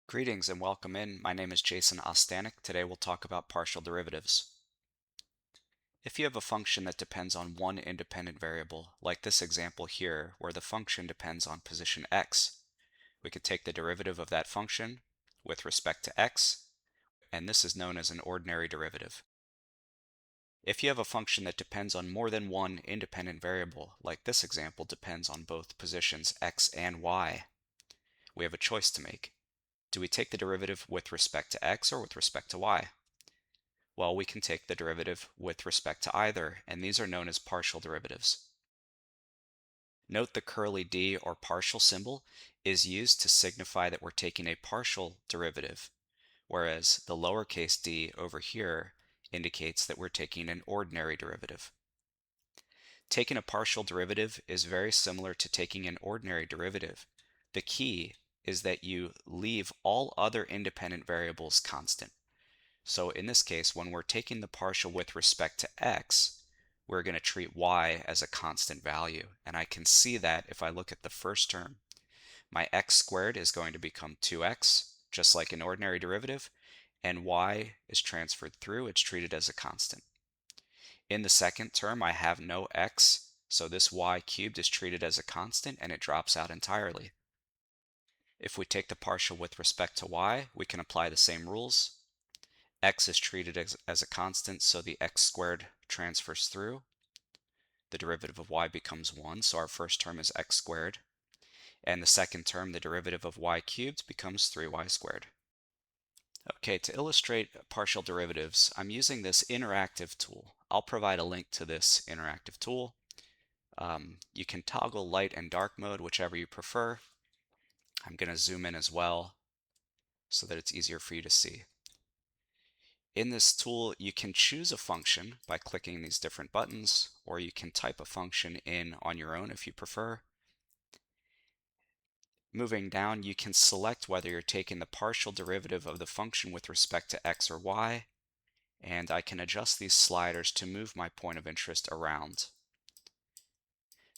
Greetings and welcome in. My name is Jason Ostanek. Today we'll talk about partial derivatives. If you have a function that depends on one independent variable, like this example here, where the function depends on position x, we could take the derivative of that function with respect to x, and this is known as an ordinary derivative. If you have a function that depends on more than one independent variable, like this example depends on both positions x and y, we have a choice to make. Do we take the derivative with respect to x or with respect to y? Well, we can take the derivative with respect to either, and these are known as partial derivatives. Note the curly d or partial symbol is used to signify that we're taking a partial derivative, whereas the lowercase d over here indicates that we're taking an ordinary derivative. Taking a partial derivative is very similar to taking an ordinary derivative. The key is that you leave all other independent variables constant. So in this case, when we're taking the partial with respect to x, we're going to treat y as a constant value. And I can see that if I look at the first term. My x squared is going to become 2x, just like an ordinary derivative, and y is transferred through, it's treated as a constant. In the second term, I have no x, so this y cubed is treated as a constant and it drops out entirely. If we take the partial with respect to y, we can apply the same rules. X is treated as a constant, so the x squared transfers through. The derivative of y becomes 1, so our first term is x squared. And the second term, the derivative of y cubed, becomes 3y squared. Okay, to illustrate partial derivatives, I'm using this interactive tool. I'll provide a link to this interactive tool. You can toggle light and dark mode, whichever you prefer. I'm going to zoom in as well so that it's easier for you to see. In this tool, you can choose a function by clicking these different buttons, or you can type a function in on your own if you prefer. Moving down, you can select whether you're taking the partial derivative of the function with respect to x or y, and I can adjust these sliders to move my point of interest around.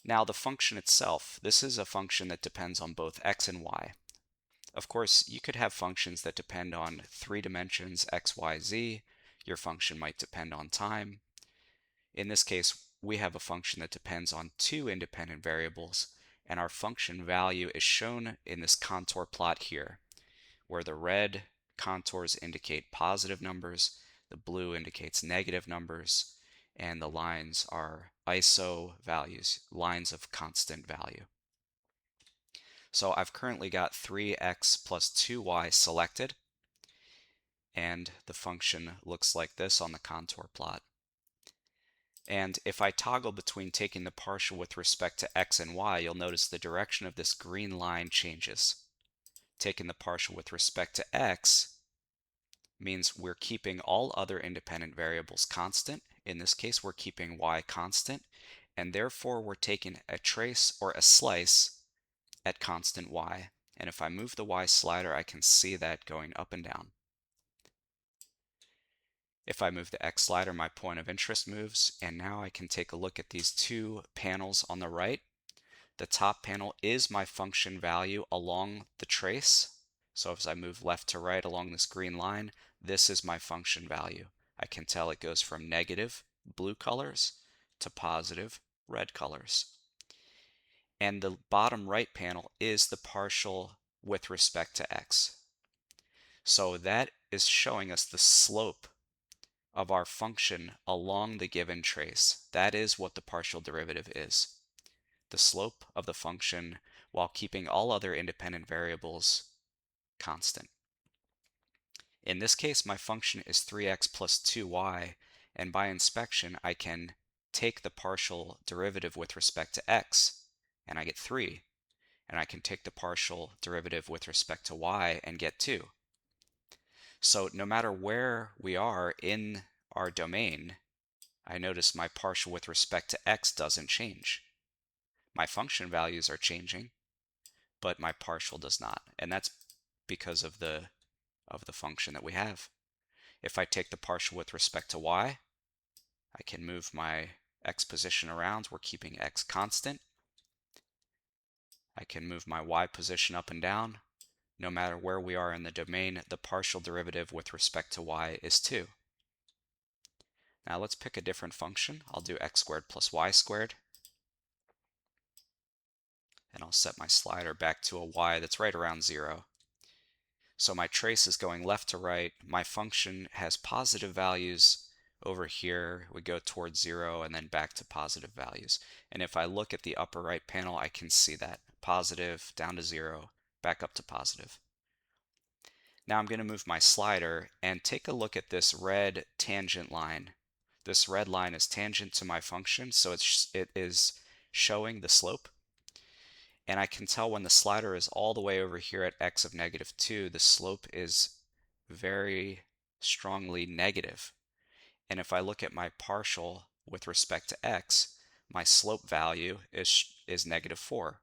Now the function itself, this is a function that depends on both x and y. Of course, you could have functions that depend on 3 dimensions, x, y, z. Your function might depend on time. In this case, we have a function that depends on 2 independent variables, and our function value is shown in this contour plot here, where the red contours indicate positive numbers, the blue indicates negative numbers, and the lines are ISO values, lines of constant value. So I've currently got 3x plus 2y selected, and the function looks like this on the contour plot. And if I toggle between taking the partial with respect to x and y, you'll notice the direction of this green line changes. Taking the partial with respect to x means we're keeping all other independent variables constant. In this case, we're keeping y constant, and therefore we're taking a trace or a slice at constant y. And if I move the y slider, I can see that going up and down. If I move the x slider, my point of interest moves, and now I can take a look at these 2 panels on the right. The top panel is my function value along the trace. So as I move left to right along this green line, this is my function value. I can tell it goes from negative blue colors to positive red colors. And the bottom right panel is the partial with respect to x. So that is showing us the slope of our function along the given trace. That is what the partial derivative is. The slope of the function while keeping all other independent variables constant. In this case, my function is 3x plus 2y, and by inspection, I can take the partial derivative with respect to x, and I get 3. And I can take the partial derivative with respect to y and get 2. So no matter where we are in our domain, I notice my partial with respect to x doesn't change. My function values are changing, but my partial does not. And that's because of the function that we have. If I take the partial with respect to y, I can move my x position around. We're keeping x constant. I can move my y position up and down. no matter where we are in the domain, the partial derivative with respect to y is 2. Now let's pick a different function. I'll do x squared plus y squared. And I'll set my slider back to a y that's right around 0. So my trace is going left to right. My function has positive values over here. We go towards 0 and then back to positive values. And if I look at the upper right panel, I can see that. Positive, down to 0, back up to positive. Now I'm going to move my slider and take a look at this red tangent line. This red line is tangent to my function, so it is showing the slope. And I can tell when the slider is all the way over here at x of -2, the slope is very strongly negative. And if I look at my partial with respect to x, my slope value is -4.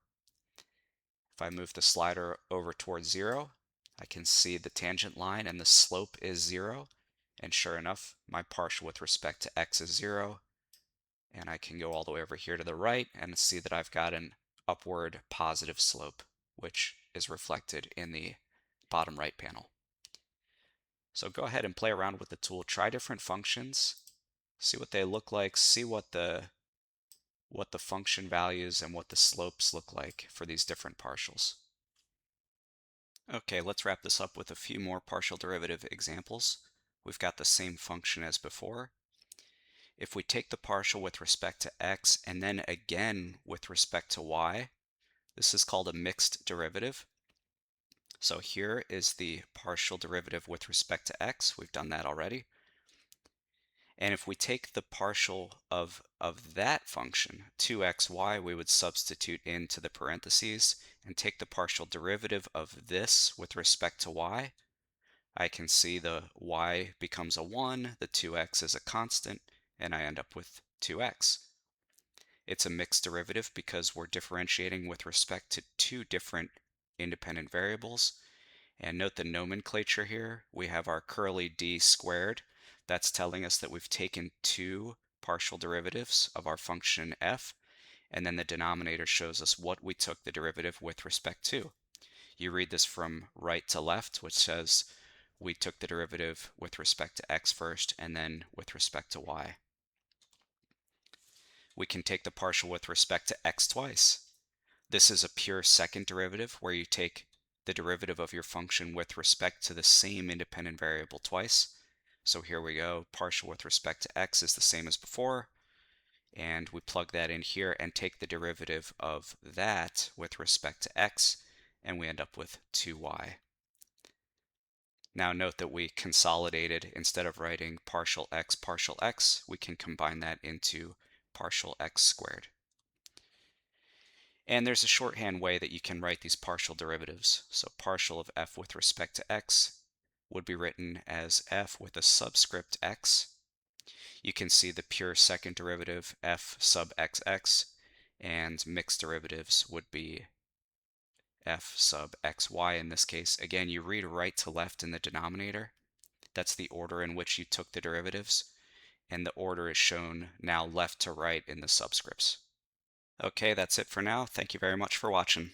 If I move the slider over towards 0, I can see the tangent line and the slope is 0. And sure enough, my partial with respect to x is 0. And I can go all the way over here to the right and see that I've got an upward positive slope, which is reflected in the bottom right panel. So go ahead and play around with the tool, try different functions, see what they look like, see what the function values and what the slopes look like for these different partials. Okay, let's wrap this up with a few more partial derivative examples. We've got the same function as before. If we take the partial with respect to x and then again with respect to y, this is called a mixed derivative. So here is the partial derivative with respect to x. We've done that already. And if we take the partial of that function, 2xy, we would substitute into the parentheses and take the partial derivative of this with respect to y. I can see the y becomes a 1, the 2x is a constant, and I end up with 2x. It's a mixed derivative because we're differentiating with respect to two different independent variables. And note the nomenclature here. We have our curly d squared. That's telling us that we've taken two partial derivatives of our function f, and then the denominator shows us what we took the derivative with respect to. You read this from right to left, which says we took the derivative with respect to x first and then with respect to y. We can take the partial with respect to x twice. This is a pure second derivative where you take the derivative of your function with respect to the same independent variable twice. So here we go, partial with respect to x is the same as before, and we plug that in here and take the derivative of that with respect to x, and we end up with 2y. Now note that we consolidated, instead of writing partial x, we can combine that into partial x squared. And there's a shorthand way that you can write these partial derivatives. So partial of f with respect to x would be written as f with a subscript x. You can see the pure second derivative f sub xx, and mixed derivatives would be f sub xy in this case. Again, you read right to left in the denominator. That's the order in which you took the derivatives, and the order is shown now left to right in the subscripts. Okay, that's it for now. Thank you very much for watching.